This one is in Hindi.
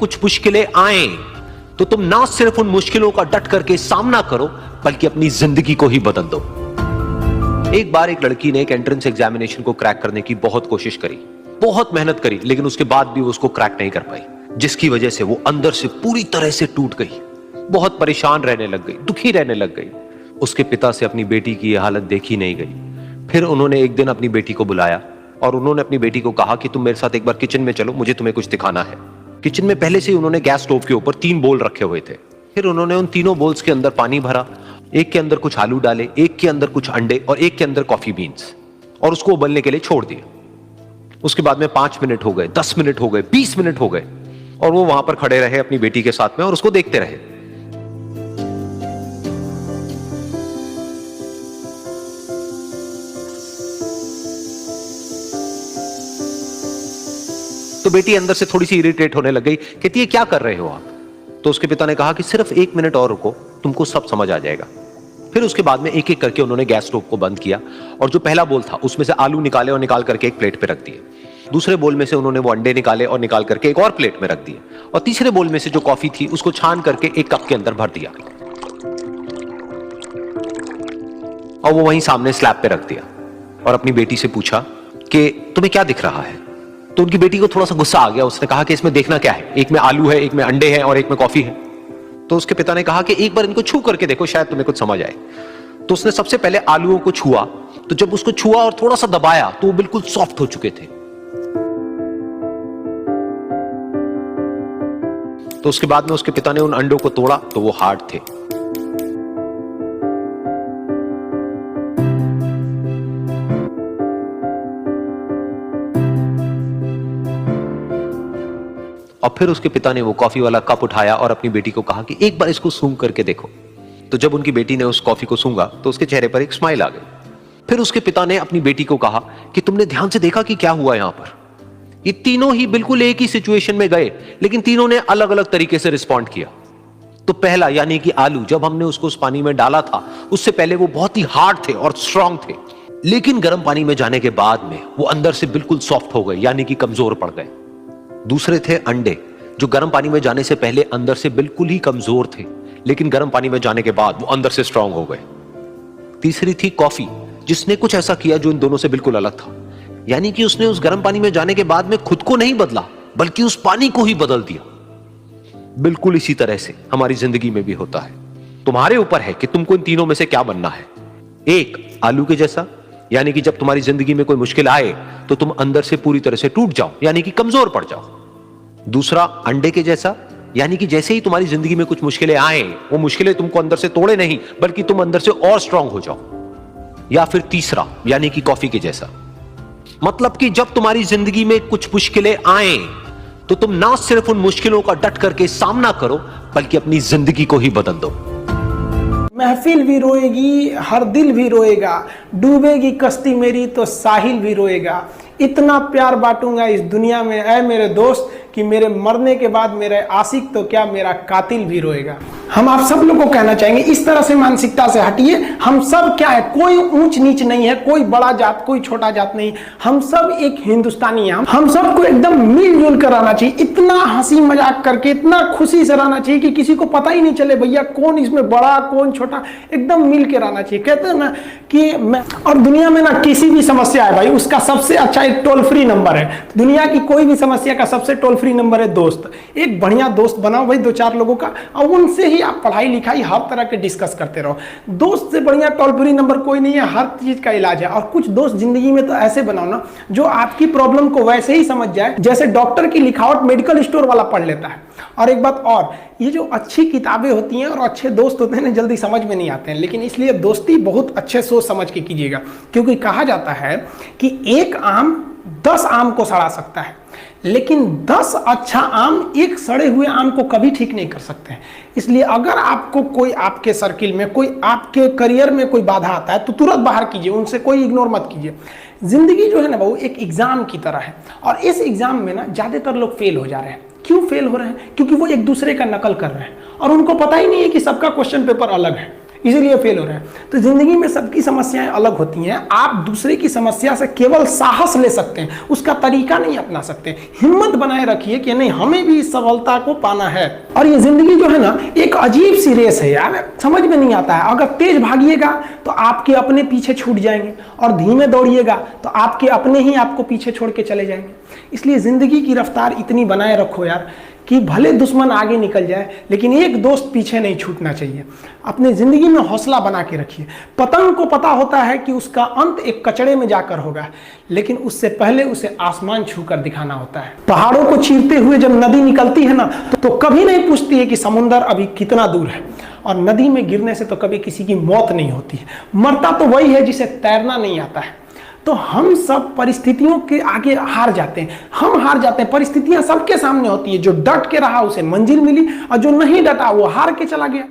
कुछ मुश्किलें आए तो तुम ना सिर्फ उन मुश्किलों का डट करके सामना करो बल्कि अपनी जिंदगी को ही बदल दो। एक बार एक लड़की ने एक एंट्रेंस एग्जामिनेशन को क्रैक करने की बहुत कोशिश करी, बहुत मेहनत करी, लेकिन उसके बाद भी वो उसको क्रैक नहीं कर पाई, जिसकी वजह से वो अंदर से पूरी तरह से टूट गई, बहुत परेशान रहने लग गई, दुखी रहने लग गई। उसके पिता से अपनी बेटी की यह हालत देखी नहीं गई। फिर उन्होंने एक दिन अपनी बेटी को बुलाया और उन्होंने अपनी बेटी को कहा कि तुम मेरे साथ एक बार किचन में चलो, मुझे तुम्हें कुछ दिखाना है। किचन में पहले से ही उन्होंने गैस स्टोव के ऊपर 3 बोल रखे हुए थे। फिर उन्होंने उन तीनों बोल्स के अंदर पानी भरा, एक के अंदर कुछ आलू डाले, एक के अंदर कुछ अंडे और एक के अंदर कॉफी बीन्स, और उसको उबलने के लिए छोड़ दिया। उसके बाद में 5 मिनट हो गए, 10 मिनट हो गए, 20 मिनट हो गए, और वो वहां पर खड़े रहे अपनी बेटी के साथ में और उसको देखते रहे। तो बेटी अंदर से थोड़ी सी इरिटेट होने लग गई, कहती है क्या कर रहे हो आप? तो उसके पिता ने कहा कि सिर्फ 1 मिनट और रुको, तुमको सब समझ आ जाएगा। फिर उसके बाद में एक एक करके उन्होंने गैस स्टोव को बंद किया और जो पहला बोल था उसमें से आलू निकाले और निकाल करके एक प्लेट पे रख दिए। दूसरे बोल में से उन्होंने वो अंडे निकाले और निकाल करके एक और प्लेट में रख दिए, और तीसरे बोल में से जो कॉफी थी उसको छान करके एक कप के अंदर भर दिया और वो वहीं सामने स्लैब पे रख दिया और अपनी बेटी से पूछा कि तुम्हें क्या दिख रहा है? तो उनकी बेटी को थोड़ा सा गुस्सा आ गया। उसने कहा कि इसमें देखना क्या है, एक में आलू है, एक में अंडे हैं और एक में कॉफी है। तो उसके पिता ने कहा कि एक बार इनको छू करके देखो, शायद तुम्हें कुछ समझ आए। तो उसने सबसे पहले आलूओं को छुआ, तो जब उसको छुआ और थोड़ा सा दबाया तो वो बिल्कुल सॉफ्ट हो चुके थे। तो उसके बाद में उसके पिता ने उन अंडों को तोड़ा तो वो हार्ड थे। और फिर उसके पिता ने वो कॉफी वाला कप उठाया और अपनी बेटी को कहा कि एक बार इसको सूंघ करके देखो। तो जब उनकी बेटी ने उस कॉफी को सूंघा तो उसके चेहरे पर एक स्माइल आ गई। फिर उसके पिता ने अपनी बेटी को कहा कि तुमने ध्यान से देखा कि क्या हुआ यहां पर? ये तीनों ही बिल्कुल एक ही सिचुएशन में गए, लेकिन तीनों ने अलग अलग तरीके से रिस्पॉन्ड किया। तो पहला यानी कि आलू, जब हमने उसको उस पानी में डाला था उससे पहले वो बहुत ही हार्ड थे और स्ट्रांग थे, लेकिन गर्म पानी में जाने के बाद में वो अंदर से बिल्कुल सॉफ्ट हो गए, यानी कि कमजोर पड़ गए। दूसरे थे अंडे, जो गर्म पानी में जाने से पहले अंदर से बिल्कुल ही कमजोर थे, लेकिन गर्म पानी में जाने के बाद वो अंदर से स्ट्रांग हो गए। तीसरी थी कॉफी, जिसने कुछ ऐसा किया जो इन दोनों से बिल्कुल अलग था, यानी कि उसने उस गर्म पानी में जाने के बाद में खुद को नहीं बदला बल्कि उस पानी को ही बदल दिया। बिल्कुल इसी तरह से हमारी जिंदगी में भी होता है। तुम्हारे ऊपर है कि तुमको इन तीनों में से क्या बनना है। एक, आलू के जैसा, यानी कि जब तुम्हारी जिंदगी में कोई मुश्किल आए तो तुम अंदर से पूरी तरह से टूट जाओ, यानी कि कमजोर पड़ जाओ। दूसरा, अंडे के जैसा, यानी कि जैसे ही तुम्हारी जिंदगी में कुछ मुश्किलें आए वो मुश्किलें तुमको अंदर से तोड़े नहीं बल्कि तुम अंदर से और स्ट्रांग हो जाओ। या फिर तीसरा, यानी कि कॉफी के जैसा, मतलब कि जब तुम्हारी जिंदगी में कुछ मुश्किलें आए तो तुम ना सिर्फ उन मुश्किलों का डट करके सामना करो बल्कि अपनी जिंदगी को ही बदल दो। महफिल भी रोएगी, हर दिल भी रोएगा, डूबेगी कश्ती मेरी तो साहिल भी रोएगा। इतना प्यार बांटूंगा इस दुनिया में ऐ मेरे दोस्त कि मेरे मरने के बाद मेरे आशिक तो क्या मेरा कातिल भी रोएगा। हम आप सब लोगों को कहना चाहेंगे इस तरह से मानसिकता से हटिए। हम सब क्या है, कोई ऊंच नीच नहीं है, कोई बड़ा जात कोई छोटा जात नहीं, हम सब एक हिंदुस्तानी हैं। हम सबको एकदम मिलजुल कर रहना चाहिए, इतना हंसी मजाक करके, इतना खुशी से रहना चाहिए कि किसी को पता ही नहीं चले भैया कौन इसमें बड़ा कौन छोटा, एकदम मिल के रहना चाहिए। कहते हैं ना कि और दुनिया में ना किसी भी समस्या है भाई, उसका सबसे अच्छा एक टोल फ्री नंबर है। दुनिया की कोई भी समस्या का सबसे टोल फ्री नंबर है दोस्त। एक बढ़िया दोस्त बनाओ भाई, 2-4 लोगों का, और उनसे ही आप पढ़ाई लिखाई हर तरह के डिस्कस करते रहो। दोस्त से बढ़िया टोल फ्री नंबर कोई नहीं है, हर चीज का इलाज है। और कुछ दोस्त जिंदगी में तो ऐसे बनाओ ना जो आपकी प्रॉब्लम को वैसे ही समझ जाए जैसे डॉक्टर की लिखावट मेडिकल स्टोर वाला पढ़ लेता है। और एक बात और, ये जो अच्छी किताबें होती हैं और अच्छे दोस्त होते हैं ना, जल्दी समझ में नहीं आते हैं, लेकिन इसलिए दोस्ती बहुत अच्छे सोच समझ के कीजिएगा, क्योंकि कहा जाता है कि एक आम 10 आम को सड़ा सकता है, लेकिन 10 अच्छा आम एक सड़े हुए आम को कभी ठीक नहीं कर सकते हैं। इसलिए अगर आपको कोई आपके सर्किल में, कोई आपके करियर में कोई बाधा आता है तो तुरंत बाहर कीजिए, उनसे कोई इग्नोर मत कीजिए। जिंदगी जो है ना वो एक एग्जाम की तरह है, और इस एग्जाम में ना ज्यादातर लोग फेल हो जा रहे हैं। क्यों फेल हो रहे हैं? क्योंकि वो एक दूसरे का नकल कर रहे हैं और उनको पता ही नहीं है कि सबका क्वेश्चन पेपर अलग है। इसीलिए फेल हो रहे हैं। तो जिंदगी में सबकी समस्याएं अलग होती हैं। आप दूसरे की समस्या से केवल साहस ले सकते हैं, उसका तरीका नहीं अपना सकते। हिम्मत बनाए रखिए कि नहीं, हमें भी इस सफलता को पाना है। और ये जिंदगी जो है ना, एक अजीब सी रेस है यार, समझ में नहीं आता है। अगर तेज भागिएगा तो आपके अपने पीछे छूट जाएंगे, और धीमे दौड़िएगा तो आपके अपने ही आपको पीछे छोड़ के चले जाएंगे। इसलिए जिंदगी की रफ्तार इतनी बनाए रखो यार कि भले दुश्मन आगे निकल जाए, लेकिन एक दोस्त पीछे नहीं छूटना चाहिए। अपने जिंदगी में हौसला बना के रखिए। पतंग को पता होता है कि उसका अंत एक कचड़े में जाकर होगा, लेकिन उससे पहले उसे आसमान छूकर दिखाना होता है। पहाड़ों को चीरते हुए जब नदी निकलती है ना, तो कभी नहीं पूछती है कि समुंदर अभी कितना दूर है। और नदी में गिरने से तो कभी किसी की मौत नहीं होती है। मरता तो वही है जिसे तैरना नहीं आता है। तो हम सब परिस्थितियों के आगे हार जाते हैं, हम हार जाते हैं। परिस्थितियां सबके सामने होती है। जो डट के रहा उसे मंजिल मिली, और जो नहीं डटा वो हार के चला गया।